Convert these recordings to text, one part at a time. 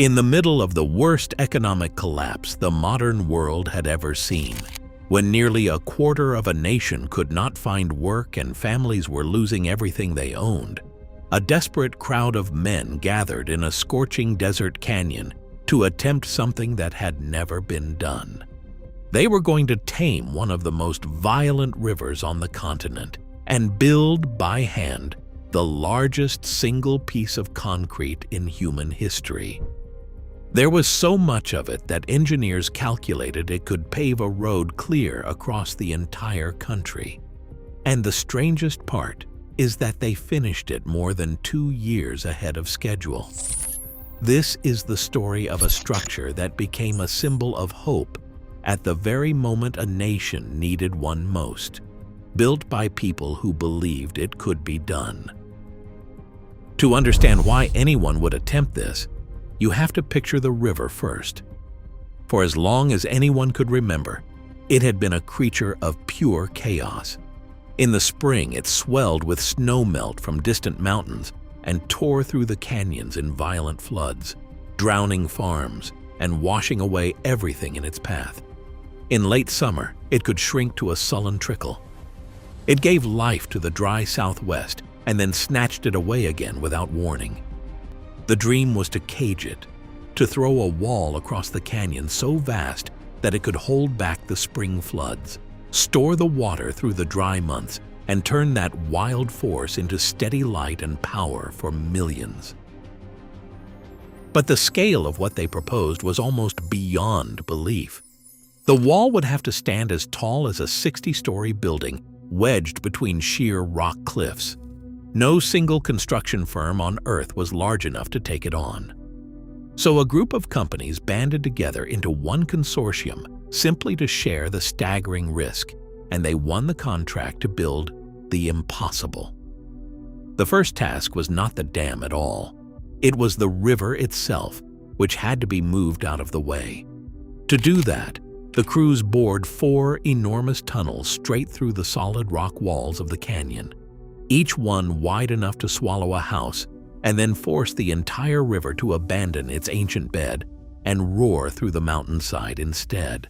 In the middle of the worst economic collapse the modern world had ever seen, when nearly a quarter of a nation could not find work and families were losing everything they owned, a desperate crowd of men gathered in a scorching desert canyon to attempt something that had never been done. They were going to tame one of the most violent rivers on the continent and build by hand the largest single piece of concrete in human history. There was so much of it that engineers calculated it could pave a road clear across the entire country. And the strangest part is that they finished it more than 2 years ahead of schedule. This is the story of a structure that became a symbol of hope at the very moment a nation needed one most, built by people who believed it could be done. To understand why anyone would attempt this, you have to picture the river first. For as long as anyone could remember, it had been a creature of pure chaos. In the spring, it swelled with snow melt from distant mountains and tore through the canyons in violent floods, drowning farms and washing away everything in its path. In late summer, it could shrink to a sullen trickle. It gave life to the dry southwest and then snatched it away again without warning. The dream was to cage it, to throw a wall across the canyon so vast that it could hold back the spring floods, store the water through the dry months, and turn that wild force into steady light and power for millions. But the scale of what they proposed was almost beyond belief. The wall would have to stand as tall as a 60-story building wedged between sheer rock cliffs. No single construction firm on Earth was large enough to take it on. So a group of companies banded together into one consortium simply to share the staggering risk, and they won the contract to build the impossible. The first task was not the dam at all. It was the river itself, which had to be moved out of the way. To do that, the crews bored 4 enormous tunnels straight through the solid rock walls of the canyon, each one wide enough to swallow a house, and then force the entire river to abandon its ancient bed and roar through the mountainside instead.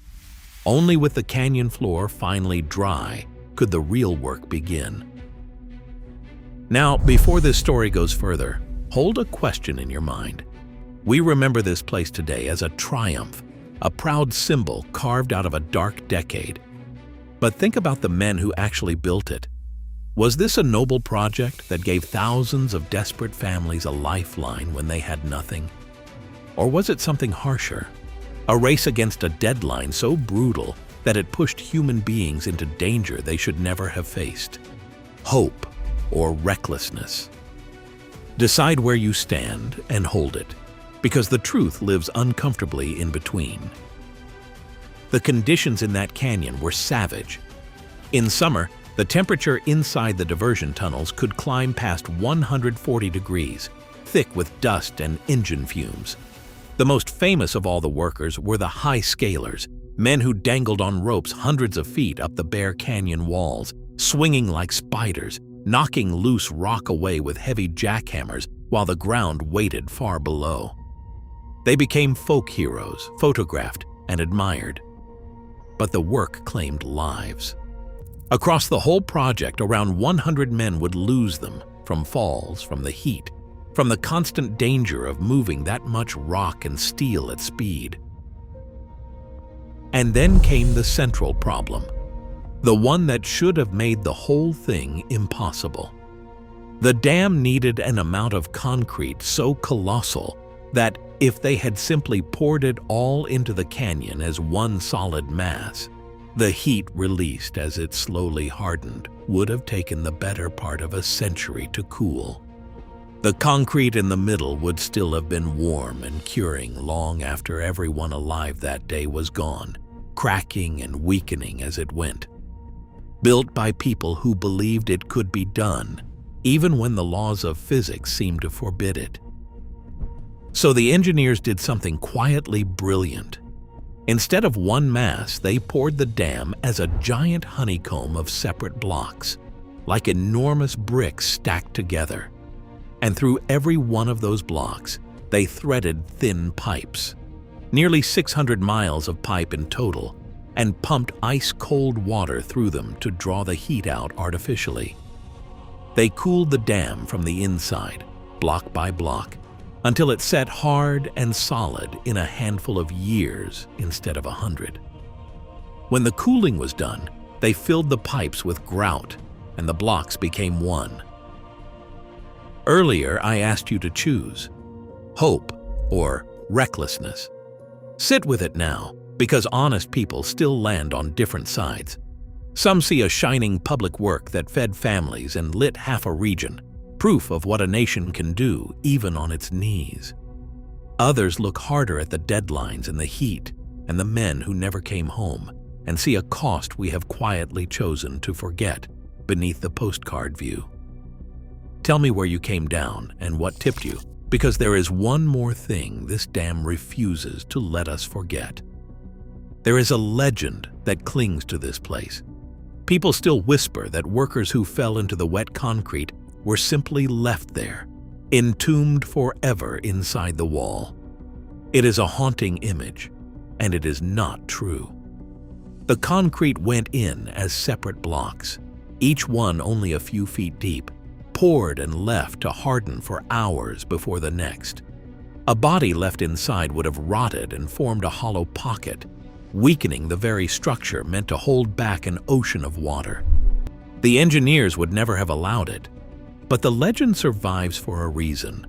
Only with the canyon floor finally dry could the real work begin. Now, before this story goes further, hold a question in your mind. We remember this place today as a triumph, a proud symbol carved out of a dark decade. But think about the men who actually built it. Was this a noble project that gave thousands of desperate families a lifeline when they had nothing? Or was it something harsher? A race against a deadline so brutal that it pushed human beings into danger they should never have faced? Hope or recklessness? Decide where you stand and hold it, because the truth lives uncomfortably in between. The conditions in that canyon were savage. In summer, the temperature inside the diversion tunnels could climb past 140 degrees, thick with dust and engine fumes. The most famous of all the workers were the high scalers, men who dangled on ropes hundreds of feet up the bare canyon walls, swinging like spiders, knocking loose rock away with heavy jackhammers while the ground waited far below. They became folk heroes, photographed and admired. But the work claimed lives. Across the whole project, around 100 men would lose them from falls, from the heat, from the constant danger of moving that much rock and steel at speed. And then came the central problem, the one that should have made the whole thing impossible. The dam needed an amount of concrete so colossal that if they had simply poured it all into the canyon as one solid mass, the heat released as it slowly hardened would have taken the better part of a century to cool. The concrete in the middle would still have been warm and curing long after everyone alive that day was gone, cracking and weakening as it went. Built by people who believed it could be done, even when the laws of physics seemed to forbid it. So the engineers did something quietly brilliant. Instead of one mass, they poured the dam as a giant honeycomb of separate blocks, like enormous bricks stacked together. And through every one of those blocks, They threaded thin pipes, nearly 600 miles of pipe in total, and pumped ice-cold water through them to draw the heat out artificially. They cooled the dam from the inside, block by block, until it set hard and solid in a handful of years instead of 100. When the cooling was done, they filled the pipes with grout, and the blocks became one. Earlier, I asked you to choose hope or recklessness. Sit with it now, because honest people still land on different sides. Some see a shining public work that fed families and lit half a region, proof of what a nation can do even on its knees. Others look harder at the deadlines and the heat and the men who never came home, and see a cost we have quietly chosen to forget beneath the postcard view. Tell me where you came down and what tipped you, because there is one more thing this dam refuses to let us forget. There is a legend that clings to this place. People still whisper that workers who fell into the wet concrete were simply left there, entombed forever inside the wall. It is a haunting image, and it is not true. The concrete went in as separate blocks, each one only a few feet deep, poured and left to harden for hours before the next. A body left inside would have rotted and formed a hollow pocket, weakening the very structure meant to hold back an ocean of water. The engineers would never have allowed it, but the legend survives for a reason.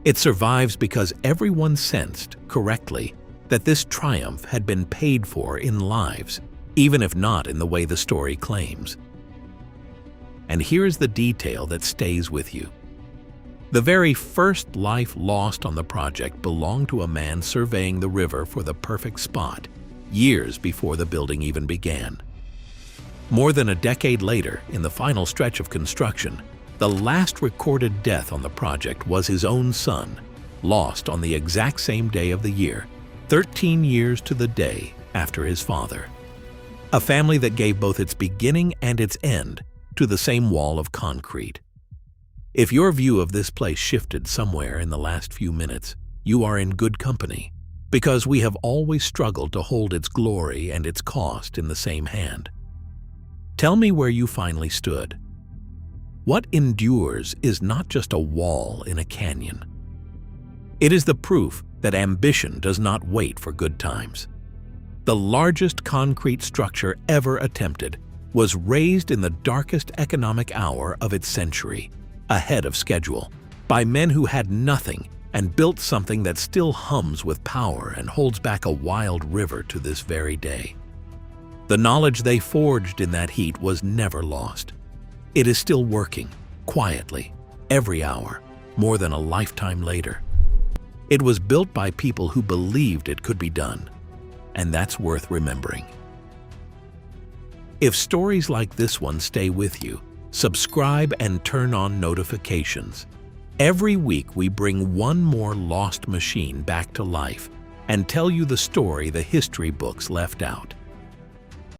It survives because everyone sensed, correctly, that this triumph had been paid for in lives, even if not in the way the story claims. And here's the detail that stays with you. The very first life lost on the project belonged to a man surveying the river for the perfect spot, years before the building even began. More than a decade later, in the final stretch of construction, the last recorded death on the project was his own son, lost on the exact same day of the year, 13 years to the day after his father. A family that gave both its beginning and its end to the same wall of concrete. If your view of this place shifted somewhere in the last few minutes, you are in good company, because we have always struggled to hold its glory and its cost in the same hand. Tell me where you finally stood. What endures is not just a wall in a canyon. It is the proof that ambition does not wait for good times. The largest concrete structure ever attempted was raised in the darkest economic hour of its century, ahead of schedule, by men who had nothing and built something that still hums with power and holds back a wild river to this very day. The knowledge they forged in that heat was never lost. It is still working, quietly, every hour, more than a lifetime later. It was built by people who believed it could be done, and that's worth remembering. If stories like this one stay with you, subscribe and turn on notifications. Every week we bring one more lost machine back to life and tell you the story the history books left out.